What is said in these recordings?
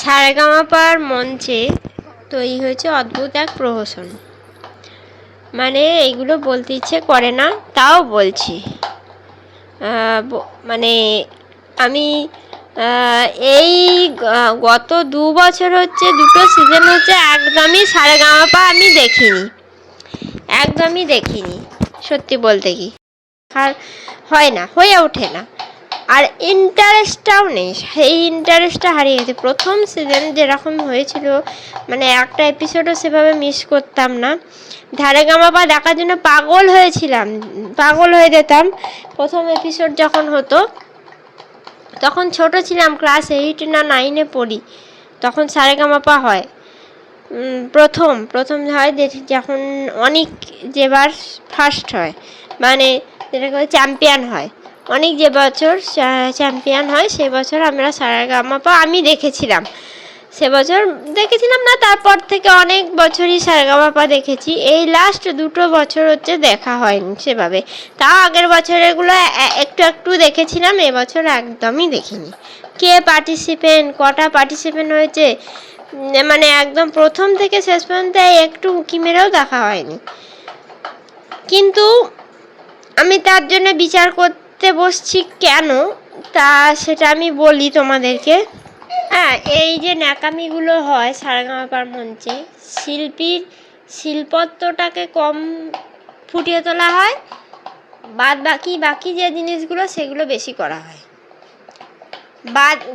সারেগামাপার মঞ্চে তৈরি হয়েছে অদ্ভুত এক প্রহসন। মানে এইগুলো বলতে ইচ্ছে করে না, তাও বলছি। মানে আমি এই গত 2 বছর হচ্ছে, 2টো সিজন হচ্ছে একদমই সারেগামাপা আমি একদমই দেখিনি। সত্যি বলতে কি আর হয় না, হয়ে ওঠে না, আর ইন্টারেস্টটাও নেই। সেই ইন্টারেস্টটা হারিয়ে গেছে। প্রথম সিজন যেরকম হয়েছিল, মানে একটা এপিসোডও সেভাবে মিস করতাম না। সারেগামাপা দেখার জন্য পাগল হয়ে যেতাম। প্রথম এপিসোড যখন হতো, তখন ছোট ছিলাম, ক্লাস 8 না 9-এ পড়ি, তখন সারেগামাপা হয়। প্রথম হয় যখন অনেক যেবার ফার্স্ট হয়, মানে যেটাকে চ্যাম্পিয়ন হয়। অনেক যে বছর চ্যাম্পিয়ন হয়, সে বছর আমরা সারেগামাপা আমি দেখেছিলাম। সে বছর দেখেছিলাম না, তারপর থেকে অনেক বছরই সারেগামাপা দেখেছি। এই লাস্ট 2টো বছর হচ্ছে দেখা হয়নি সেভাবে। তাও আগের বছরেরগুলো একটু একটু দেখেছিলাম, এবছর একদমই দেখিনি। কে পার্টিসিপেন্ট, কটা পার্টিসিপেন্ট হয়েছে, মানে একদম প্রথম থেকে শেষ পর্যন্ত একটু উঁকি মেরেও দেখা হয়নি। কিন্তু আমি তার জন্য বিচার করতে বসছি কেন, তা সেটা আমি বলি তোমাদেরকে। হ্যাঁ, এই যে ন্যাকামিগুলো হয় সারেগামাপার মঞ্চে, শিল্পীর শিল্পত্বটাকে কম ফুটিয়ে তোলা হয়, বাকি যে জিনিসগুলো সেগুলো বেশি করা হয়।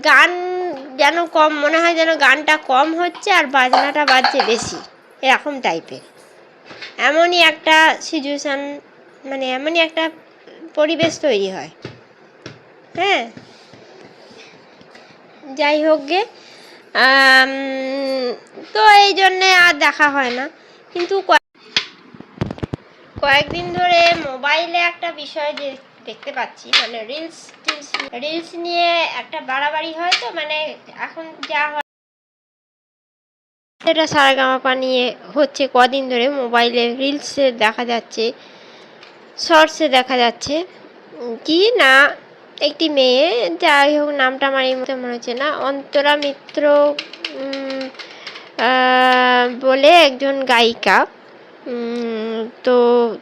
গান যেন কম, মনে হয় যেন গানটা কম হচ্ছে আর বাজনাটা বাজছে বেশি, এরকম টাইপের। এমনই একটা সিচুয়েশান, মানে এমনই একটা পরিবেশ তৈরি হয়। হ্যাঁ, যাই হোক গে, তো এই জন্যে আর দেখা হয় না। কিন্তু কয়েকদিন ধরে মোবাইলে একটা বিষয় যে দেখতে পাচ্ছি, মানে রিলস নিয়ে একটা বাড়াবাড়ি হয়। তো মানে এখন যা হয় সেটা সারেগামাপা নিয়ে হচ্ছে। কদিন ধরে মোবাইলে রিলসে দেখা যাচ্ছে, শর্টসে দেখা যাচ্ছে কি না, একটি মেয়ে, যাই হোক নামটা আমার এই মতো মনে হচ্ছে না, অন্তরা মিত্র বলে একজন গায়িকা। তো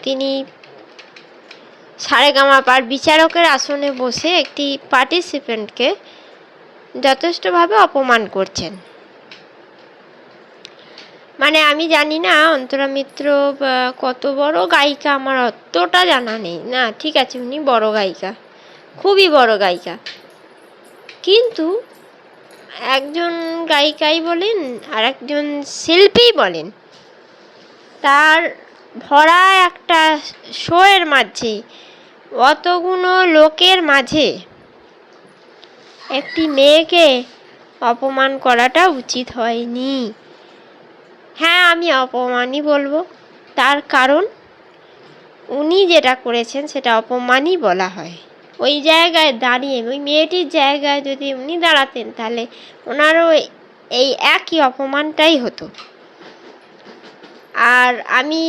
তিনি সারেগামাপার বিচারকের আসনে বসে একটি পার্টিসিপেন্টকে যথেষ্টভাবে অপমান করছেন। মানে আমি জানি না অন্তরা মিত্র কত বড় গায়িকা, আমার অতটা জানা নেই। না ঠিক আছে, উনি বড় গায়িকা, খুবই বড় গায়িকা, কিন্তু একজন গায়িকাই বলেন আর একজন শিল্পী বলেন, তার ভরা একটা শোয়ের মাঝে, অতগুলো লোকের মাঝে একটি মেয়েকে অপমান করাটা উচিত হয়নি। হ্যাঁ, আমি অপমানই বলবো, তার কারণ উনি যেটা করেছেন সেটা অপমানই বলা হয়। ওই জায়গায় দাঁড়িয়ে, ওই মেয়েটির জায়গায় যদি উনি দাঁড়াতেন, তাহলে ওনারও এই একই অপমানটাই হতো। আর আমি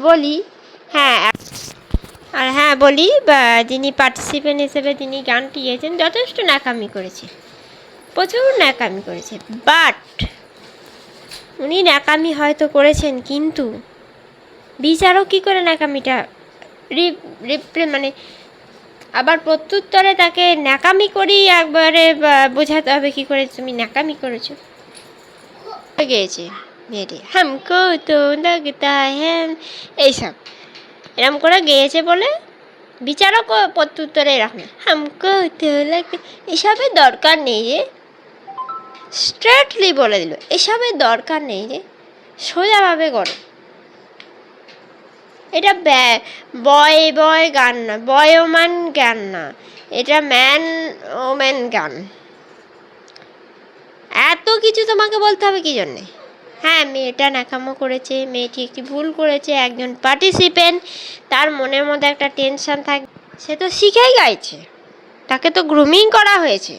বলি, বলি যিনি পার্টিসিপেন্ট হিসেবে তিনি গানটি গেয়েছেন, যথেষ্ট ন্যাকামি করেছে, প্রচুর ন্যাকামি করেছে। বাট উনি ন্যাকামি হয়তো করেছেন, কিন্তু বিচারক কী করে ন্যাকামিটা মানে আবার প্রত্যুত্তরে তাকে ন্যাকামি করেই একবারে বোঝাতে হবে কী করে তুমি ন্যাকামি করেছো। গেয়েছে মেয়েটি, হামকো তো লাগতা হ্যাঁ, এইসব এরম করে গেয়েছে বলে বিচারকও প্রত্যুত্তরে এরকম হামকো তো লাগতা, এসবের দরকার নেই রে। স্ট্রেটলি বলে দিল, এসবের দরকার নেই রে, সোজাভাবে করো। এটা বয় গান না, বয়ম্যান গান না, এটা ম্যান ওম্যান গান। এত কিছু তোমাকে বলতে হবে কি জন্যে? হ্যাঁ, মেয়েটা ন্যাকামো করেছে, মেয়েটি একটি ভুল করেছে, একজন পার্টিসিপেন্ট, তার মনের মধ্যে একটা টেনশন থাকে, সে তো শিখেই গাইছে, তাকে তো গ্রুমিং করা হয়েছে।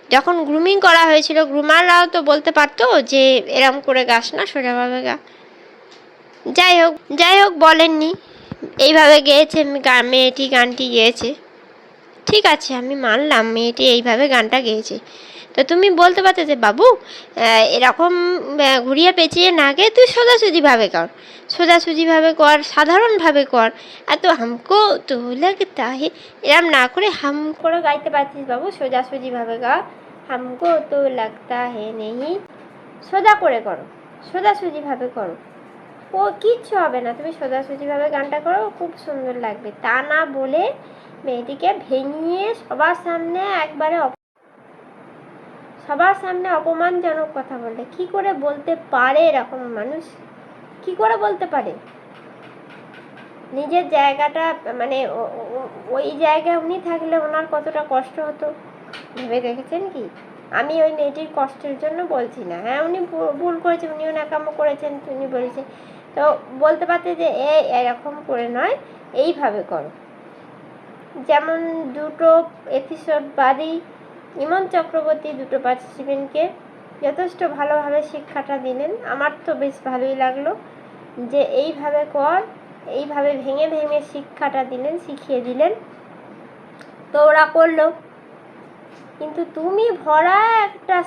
যখন গ্রুমিং করা হয়েছিল, গ্রুমাররাও তো বলতে পারতো যে এরম করে গাস না, সোজাভাবে গা। যাই হোক বলেননি, এইভাবে গেয়েছে মেয়েটি, গানটি গেয়েছে। ঠিক আছে, আমি মানলাম মেয়েটি এইভাবে গানটা গেয়েছে। তো তুমি বলতে পারতে যে বাবু এরকম ঘুরিয়ে পেঁচিয়ে না গেয়ে তুই সোজাসুজিভাবে কর, সোজাসুজিভাবে কর, সাধারণভাবে কর। এত হামকো তো লাগতা হে এরম না করে হাম করে গাইতে পারছিস বাবু, সোজাসুজিভাবে গা। হামকো তো লাগতা হে নেই, সোজা করে করো, সোজাসুজিভাবে করো। ও কিচ্ছু হবে না, তুমি সোজাসুজিভাবে গানটা করো, খুব সুন্দর লাগবে। তা না বলে মেয়েটিকে ভেঙিয়ে সবার সামনে অপমানজনক কথা বললে। কি করে বলতে পারে এরকম মানুষ? কি করে বলতে পারে? নিজের জায়গাটা মানে ওই জায়গায় উনি থাকলে ওনার কতটা কষ্ট হতো ভেবে দেখেছেন কি? আমি ওই মেয়েটির কষ্টের জন্য বলছি না। হ্যাঁ, উনি ভুল করেছেন, উনিও ন্যাকামো করেছেন, উনি বলেছেন। তো বলতে পারতে যে এরকম করে নয়, এইভাবে করো। যেমন দুটো এপিসোড বাদেই ইমন চক্রবর্তী দুটো পার্টিসিপেন্টকে যথেষ্ট ভালোভাবে শিক্ষাটা দিলেন। আমার তো বেশ ভালোই লাগলো যে এইভাবে কর, এইভাবে ভেঙে ভেঙে শিক্ষাটা দিলেন, শিখিয়ে দিলেন। তো ওরা করলো, কিন্তু তুমি ভরা একটা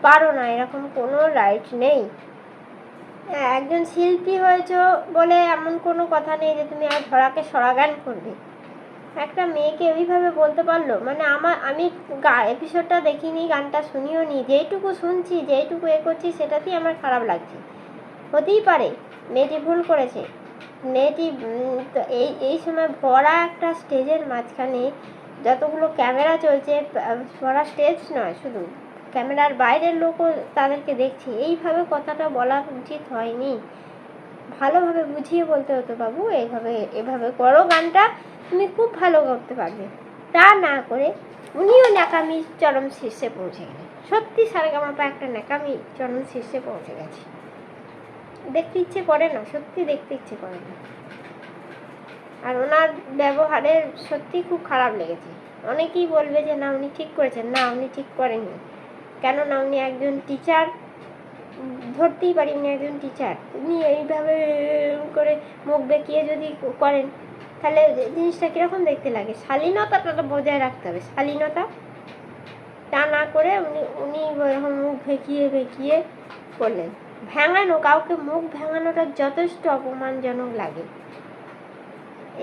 পারো না, এরকম কোনো রাইট নেই। একজন শিল্পী হয়েছো বলে এমন কোনো কথা নেই যে তুমি আর ভরাকে সরাগান করবে। একটা মেয়েকে ওইভাবে বলতে পারলো, মানে আমি এপিসোডটা দেখিনি, গানটা শুনিও নি, যেইটুকু শুনছি, যেইটুকু করছি সেটাতেই আমার খারাপ লাগছে। হতেই পারে মেয়েটি ভুল করেছে। মেয়েটি এই সময় ভরা একটা স্টেজের মাঝখানে যতগুলো ক্যামেরা চলছে, ভরা স্টেজ নয়, শুধু ক্যামেরার বাইরের লোকও তাদেরকে দেখছে, এইভাবে কথাটা বলা উচিত হয়নি। ভালোভাবে বুঝিয়ে বলতে হতো, বাবু এভাবে করো গানটা, তুমি খুব ভালো করতে পারবে। তা না করে উনিও ন্যাকামি চরম শীর্ষে পৌঁছে গেলেন। সত্যি সারেগামাপা একটা ন্যাকামি চরম শীর্ষে পৌঁছে গেছে। দেখতে ইচ্ছে করে না, সত্যি দেখতে ইচ্ছে করে না। আর ওনার ব্যবহারের সত্যি খুব খারাপ লেগেছে। অনেকেই বলবে যে না উনি ঠিক করেছেন, না উনি ঠিক করেননি। কেননা উনি একজন টিচার, ধরতেই পারি উনি একজন টিচার। উনি এইভাবে করে মুখ বেঁকিয়ে যদি করেন তাহলে জিনিসটা কীরকম দেখতে লাগে? শালীনতাটা বজায় রাখতে হবে, শালীনতা। তা না করে উনি এরকম মুখ বেঁকিয়ে করলেন। ভেঙানো, কাউকে মুখ ভেঙানোটা যথেষ্ট অপমানজনক লাগে।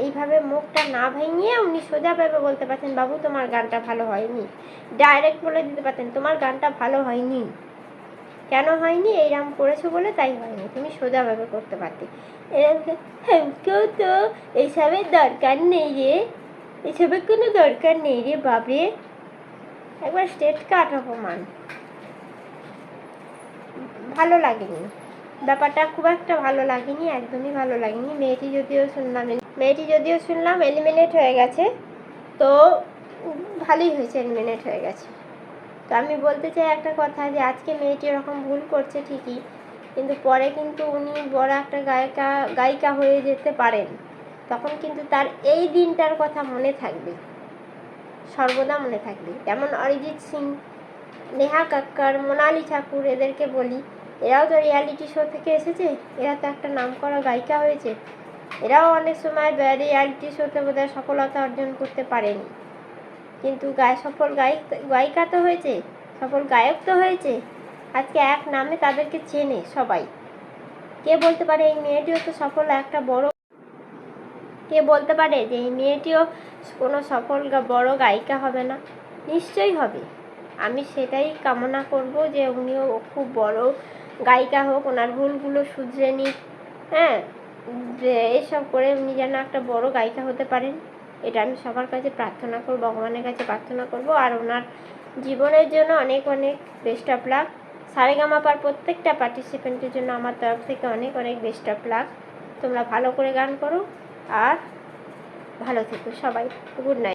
এইভাবে মুখটা না ভেঙিয়ে উনি সোজাভাবে বলতে পারতেন, বাবু তোমার গানটা ভালো হয়নি। ডাইরেক্ট বলে দিতে পারতেন তোমার গানটা ভালো হয়নি, কেন হয়নি, এইরকম করেছো বলে তাই হয়নি। তুমি সোজাভাবে করতে পারতে। কেউ তো এইসবের দরকার নেই রে, এসবের কোনো দরকার নেই রে বাবরে। একবার স্টেট কাট অপমান। ভালো লাগেনি, ব্যাপারটা খুব একটা ভালো লাগেনি, একদমই ভালো লাগেনি। মেয়েটি যদিও শুনলাম এলিমিনেট হয়ে গেছে, তো ভালোই হয়েছে, এলিমিনেট হয়ে গেছে। তো আমি বলতে চাই একটা কথা, যে আজকে মেয়েটি এরকম ভুল করছে ঠিকই, কিন্তু পরে কিন্তু উনি বড় একটা গায়িকা হয়ে যেতে পারেন। তখন কিন্তু তার এই দিনটার কথা মনে থাকবে, সর্বদা মনে থাকবে। যেমন অরিজিৎ সিং, নেহা কাক্কর, মোনালি ঠাকুর, এদেরকে বলি, এরাও তো রিয়ালিটি শো থেকে এসেছে, এরা তো একটা নামকরা গায়িকা হয়েছে। এরাও অনেক সময় রিয়ালিটি শোতে বোধহয় সফলতা অর্জন করতে পারেনি, কিন্তু সফল গায়িকা তো হয়েছে, সফল গায়ক তো হয়েছে। আজকে এক নামে তাদেরকে চেনে সবাই। কে বলতে পারে এই মেয়েটিও তো সফল একটা বড়, কে বলতে পারে যে এই মেয়েটিও কোনো সফল বড় গায়িকা হবে না? নিশ্চয়ই হবে। আমি সেটাই কামনা করব যে উনিও খুব বড় গায়িকা হোক, ওনার ভুলগুলো শুধরে নিক, হ্যাঁ, যে এসব করে উনি যেন একটা বড় গায়িকা হতে পারেন। এটা আমি সবার কাছে প্রার্থনা করব, ভগবানের কাছে প্রার্থনা করব। আর ওনার জীবনের জন্য অনেক অনেক বেস্ট অফ লাক। সারেগামাপার প্রত্যেকটা পার্টিসিপেন্টের জন্য আমার তরফ থেকে অনেক অনেক বেস্ট অফ লাক। তোমরা ভালো করে গান করো আর ভালো থেকো সবাই। Good night.